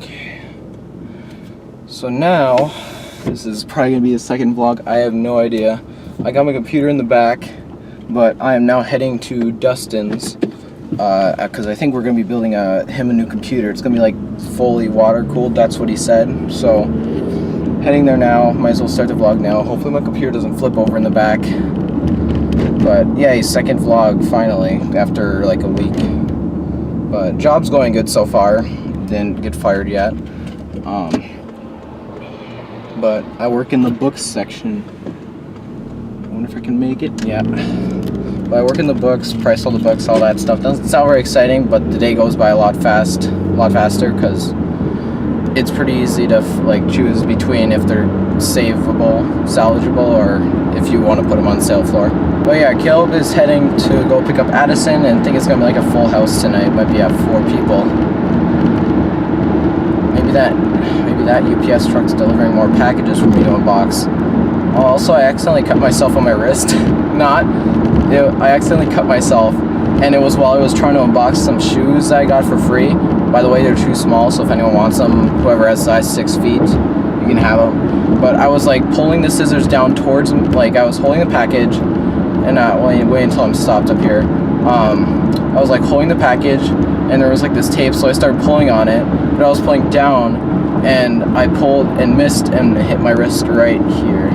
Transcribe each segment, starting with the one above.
Okay. So now, this is probably gonna be the second vlog. I have no idea. I got my computer in the back, but I am now heading to Dustin's because I think we're gonna be building him a new computer. It's gonna be like fully water cooled. That's what he said. So heading there now. Might as well start the vlog now. Hopefully my computer doesn't flip over in the back. But yeah, his second vlog finally after like a week. But job's going good so far. Didn't get fired yet. But I work in the books section. I wonder if I can make it. Yeah. But I work in the books, price all the books, all that stuff. Doesn't sound very exciting, but the day goes by a lot faster because it's pretty easy to like choose between if they're savable, salvageable, or if you want to put them on the sale floor. But yeah, Caleb is heading to go pick up Addison, and I think it's gonna be like a full house tonight. Might be at 4 people. Maybe that UPS truck's delivering more packages for me to unbox. Oh, also, I accidentally cut myself on my wrist. I accidentally cut myself, and it was while I was trying to unbox some shoes that I got for free. By the way, they're too small, so if anyone wants them, whoever has size 6 feet, you can have them. But I was like pulling the scissors down towards, like I was holding the package, and wait until I'm stopped up here. I was like holding the package, and there was like this tape, so I started pulling on it, but I was pulling down, and I pulled and missed and hit my wrist right here.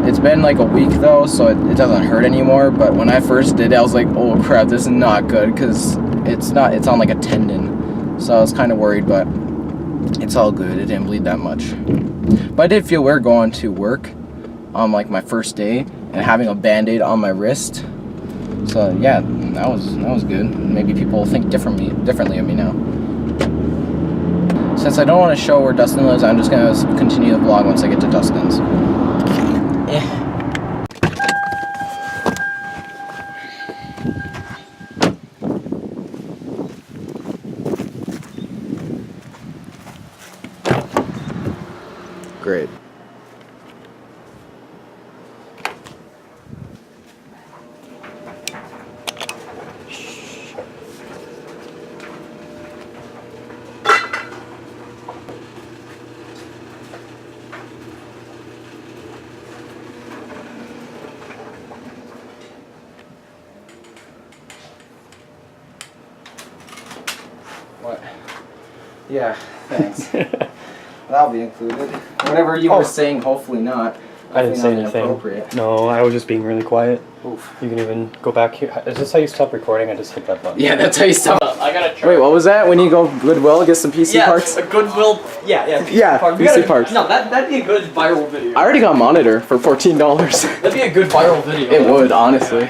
It's been like a week though, so it doesn't hurt anymore, but when I first did it, I was like, oh crap, this is not good, because it's on like a tendon, so I was kind of worried, but it's all good. It didn't bleed that much. But I did feel weird going to work on like my first day and having a band-aid on my wrist. So yeah, that was good. Maybe people will think differently of me now. Since I don't want to show where Dustin lives, I'm just gonna continue the vlog once I get to Dustin's. Great. What? Yeah, thanks. That'll be included. Whatever you were saying, hopefully not. I didn't say anything. No, I was just being really quiet. Oof. You can even go back here. Is this how you stop recording? I just hit that button. Yeah, that's how you stop. I gotta try. Wait, what was that? When you go Goodwill, get some PC parts? Yeah, Goodwill. Yeah, PC parts. No, that'd be a good viral video. I already got a monitor for $14. That'd be a good viral video. It would, honestly.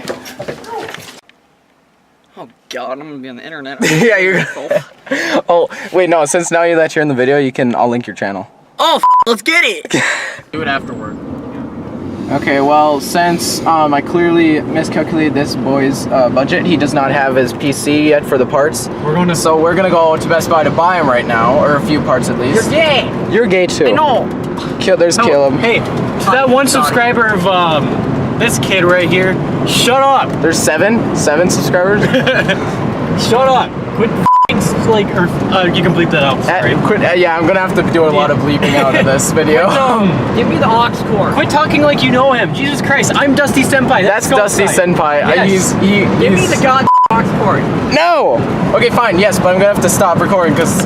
Oh god, I'm gonna be on the internet. Yeah, you're. Oh, wait, no. Since now that you're in the video, I'll link your channel. Oh, let's get it. Do it afterward. Okay, well, since I clearly miscalculated this boy's budget, he does not have his PC yet for the parts. So we're gonna go to Best Buy to buy him right now, or a few parts at least. You're gay. You're gay too. I know. There's Caleb. Hey, to that one subscriber of this kid right here, shut up. There's seven subscribers. Shut up. Quit like, or you can bleep that out. Sorry. Yeah, I'm gonna have to do a lot of bleeping out of this video. Give me the aux cord. Quit talking like you know him. Jesus Christ, I'm Dusty Senpai. That's Dusty Senpai. Yes. Give me the god aux cord. No. Okay, fine. Yes, but I'm gonna have to stop recording because.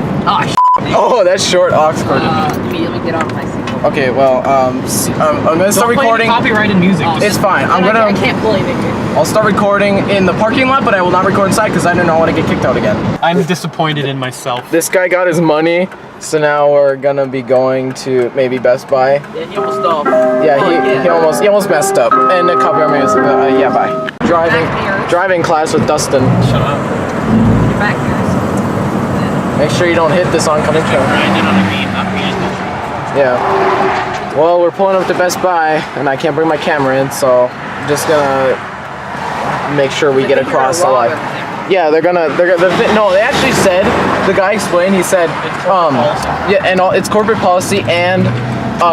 Oh, that's short aux cord. Immediately get off my seat. Okay, well, I'm gonna start recording. Copyrighted music. It's fine. I can't believe it. I'll start recording in the parking lot, but I will not record inside because I don't want to get kicked out again. I'm disappointed in myself. This guy got his money, so now we're gonna be going to maybe Best Buy. Yeah, he almost he almost messed up. And the copyright music. Yeah, bye. Driving class with Dustin. Shut up. Get back here. Make sure you don't hit this oncoming train. Yeah. Well, we're pulling up to Best Buy, and I can't bring my camera in, so I'm just gonna make sure we get across the line. Yeah, no, they actually said, the guy explained, he said, yeah, and it's corporate policy, and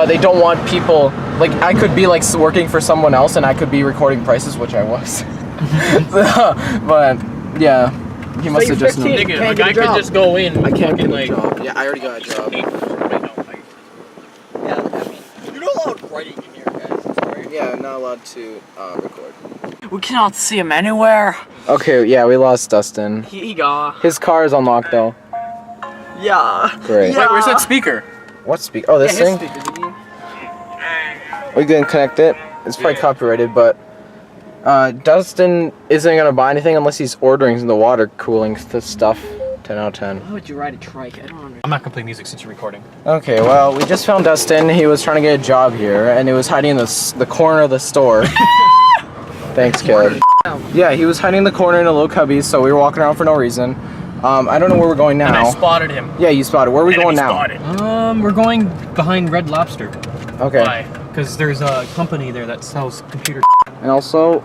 they don't want people, like, I could be like working for someone else, and I could be recording prices, which I was. But yeah, He must have just known. Nigga, a guy could just go in. I can't get a like. job. Yeah, I already got a job. Yeah, I mean, you're not allowed writing in here, guys. Sorry. Yeah, I'm not allowed to record. We cannot see him anywhere. Okay, yeah, we lost Dustin. He got. His car is unlocked though. Yeah. Great. Yeah. Wait, where's that speaker? What speaker? Oh, this thing? We didn't connect it. It's probably copyrighted, but Dustin isn't gonna buy anything unless he's ordering the water cooling stuff. 10 out of 10. Why would you ride a trike? I don't understand. I'm not gonna play music since you're recording. Okay, well, we just found Dustin. He was trying to get a job here, and he was hiding in the corner of the store. Thanks, kid. Yeah, he was hiding in the corner in a little cubby, so we were walking around for no reason. I don't know where we're going now. And I spotted him. Yeah, you spotted. Where are we going now? Spotted. We're going behind Red Lobster. Okay. Why? Because there's a company there that sells computer. And also,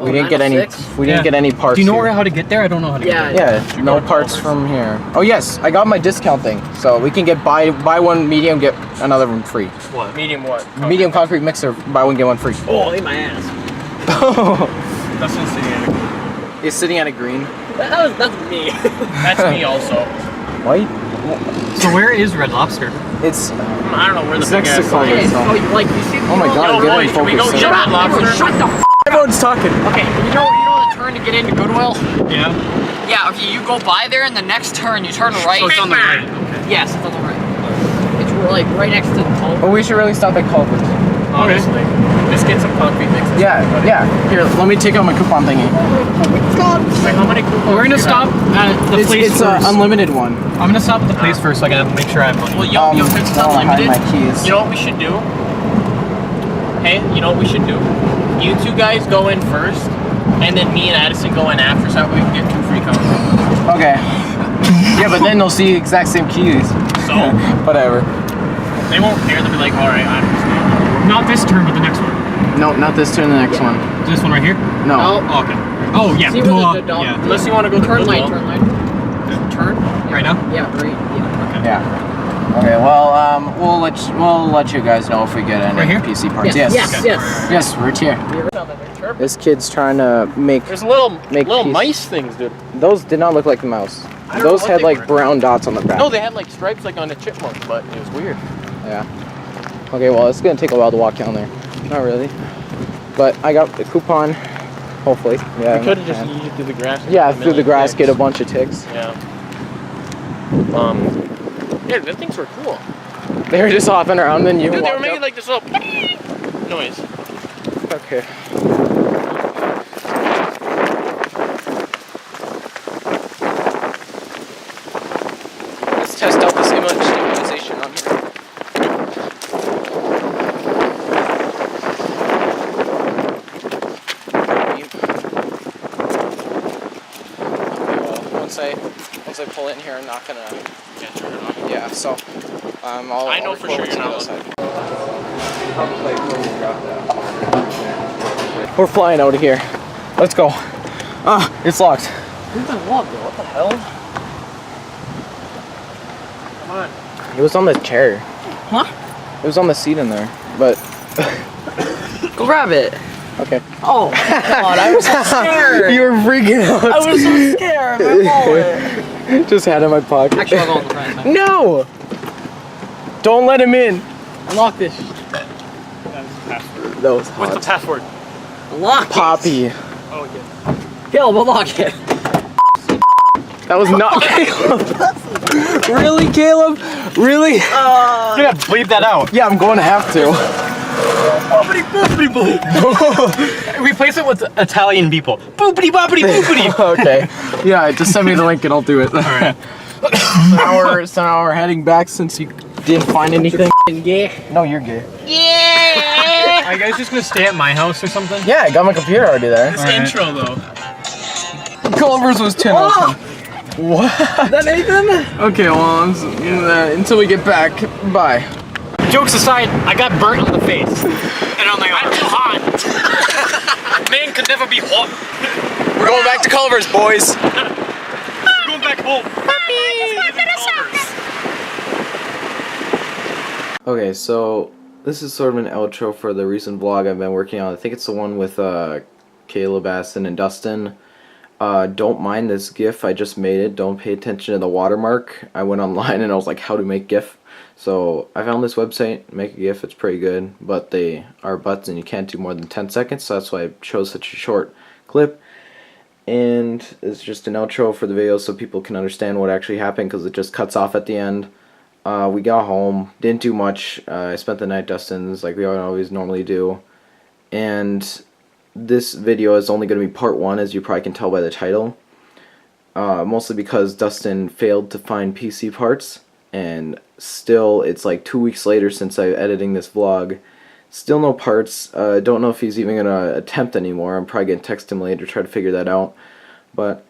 we didn't get any. 906? We didn't get any parts. Do you know here. how to get there? I don't know how to Yeah. get there. Yeah, no parts from here. Oh yes, I got my discount thing, so we can get buy one medium, get another one free. What? Medium what? Medium concrete mixer, buy one get one free. Oh, in my ass. That's not sitting at He's sitting at a green. That's me. That's me also. White? So where is Red Lobster? It's I don't know where the It's big next to ass Culver's. is. Okay, so like you see. Oh my God, Yo, get boys, in can we go focus. get Shut Red up, Lobster? shut the f. everyone's talking. Okay, you know the turn to get into Goodwill? Yeah. Yeah. Okay, you go by there, and the next turn you turn right. So it's on the right. Okay. Yes, it's on the right. It's like right next to the toll. Oh, we should really stop at Culver's. Honestly. Just get some concrete mixes. Yeah, yeah. Here, let me take out my coupon thingy. Wait, how many coupons We're do gonna you stop have? at the place It's first. an unlimited one. I'm gonna stop at the place first so I can make sure I have money. Well, yo, since it's I wanna hide unlimited, my keys. you know what we should do? Hey, you know what we should do? You two guys go in first, and then me and Addison go in after, so that we can get 2 free concrete. Okay. Yeah, but then they'll see the exact same keys. So, Whatever. they won't care. They'll be like, all right, I understand. Not this turn, but the next one. No, not this turn. The next one. This one right here? No. No. Oh, okay. Oh, yeah. See where Well, the dog. yeah. Unless you want to go Turn Goodwill. light. Turn light. Turn. Right now? Yeah. Right. Yeah. Yeah. Okay. Well, we'll let you guys know if we get any Right here? PC parts. Yes. Yes. Yes. Yes. Yes, right here. This kid's trying to make. There's little Make little peace. mice things, dude. Those did not look like a mouse. I don't know Those what had they like were. brown dots on the back. No, they had like stripes like on a chipmunk, but it was weird. Yeah. Okay. Well, it's gonna take a while to walk down there. Not really. But I got the coupon. Hopefully. Yeah. We could have just used it through the grass. and Yeah, got a through the million grass, ticks. get a bunch of ticks. Yeah. Yeah, the things were cool. They were just hopping around, then you Dude, they were walked making up. like this little noise. Okay. Let's test out this image stabilization on here. Okay, well, once I pull in here, I'm not gonna. Yeah, so I'll. I know I'll for record sure you're to the not other side. We're flying out of here. Let's go. Ah, it's locked. Who's been locked though? What the hell? Come on. It was on the chair. Huh? It was on the seat in there, but Go grab it. okay. Oh God, I was so scared. You were freaking out. I was so scared. Man. Just had it in my pocket. Actually, I'll go on the front side. No! Don't let him in. Unlock this. That was What's the hot. password? Unlock Poppy. Oh, yeah. it. Caleb, unlock it. That was not Caleb. Really, Caleb? Really? Yeah, bleep that out. Yeah, I'm going to have to. Replace it with Italian people. Boopity boppity boopity. Okay. Yeah, just send me the link and I'll do it. Alright. So now we're heading back since you didn't find anything. Yeah. No, you're gay. Yeah. Are you guys just gonna stay at my house or something? Yeah, I got my computer already there. This Alright. intro, though. Culver's was 10 out of 10. What? Is that Nathan? Okay, well, until we get back, bye. Jokes aside, I got burnt on the face. And I'm like, I'm too hot. Man could never be hot. We're going back to Culver's, boys. We're going back home. Okay, so this is sort of an outro for the recent vlog I've been working on. I think it's the one with Caleb, Aston, and Dustin. Don't mind this GIF, I just made it. Don't pay attention to the watermark. I went online and I was like, how to make GIF. So I found this website, make a GIF, it's pretty good, but they are butts and you can't do more than 10 seconds, so that's why I chose such a short clip. And it's just an outro for the video so people can understand what actually happened, because it just cuts off at the end. We got home, didn't do much. I spent the night at Dustin's like we always normally do. And this video is only going to be part 1, as you probably can tell by the title. Mostly because Dustin failed to find PC parts, and still it's like 2 weeks later since I'm editing this vlog. Still no parts. Don't know if he's even going to attempt anymore. I'm probably going to text him later to try to figure that out. But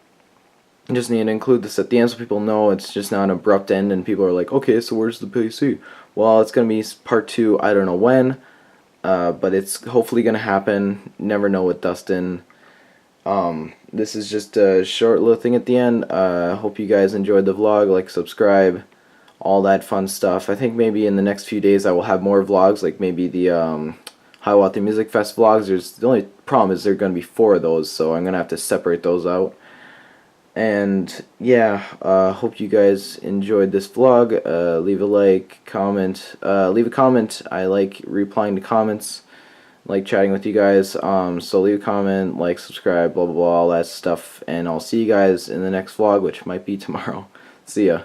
I just need to include this at the end so people know it's just not an abrupt end and people are like, okay, so where's the PC? Well, it's going to be part 2, I don't know when. But it's hopefully going to happen. Never know with Dustin. This is just a short little thing at the end. Hope you guys enjoyed the vlog. Like, subscribe, all that fun stuff. I think maybe in the next few days I will have more vlogs, like maybe the Hiawatha Music Fest vlogs. The only problem is there are going to be 4 of those, so I'm going to have to separate those out. And yeah, hope you guys enjoyed this vlog. Leave a like, comment, leave a comment. I like replying to comments, like chatting with you guys. So leave a comment, like, subscribe, blah blah blah, all that stuff. And I'll see you guys in the next vlog, which might be tomorrow. See ya.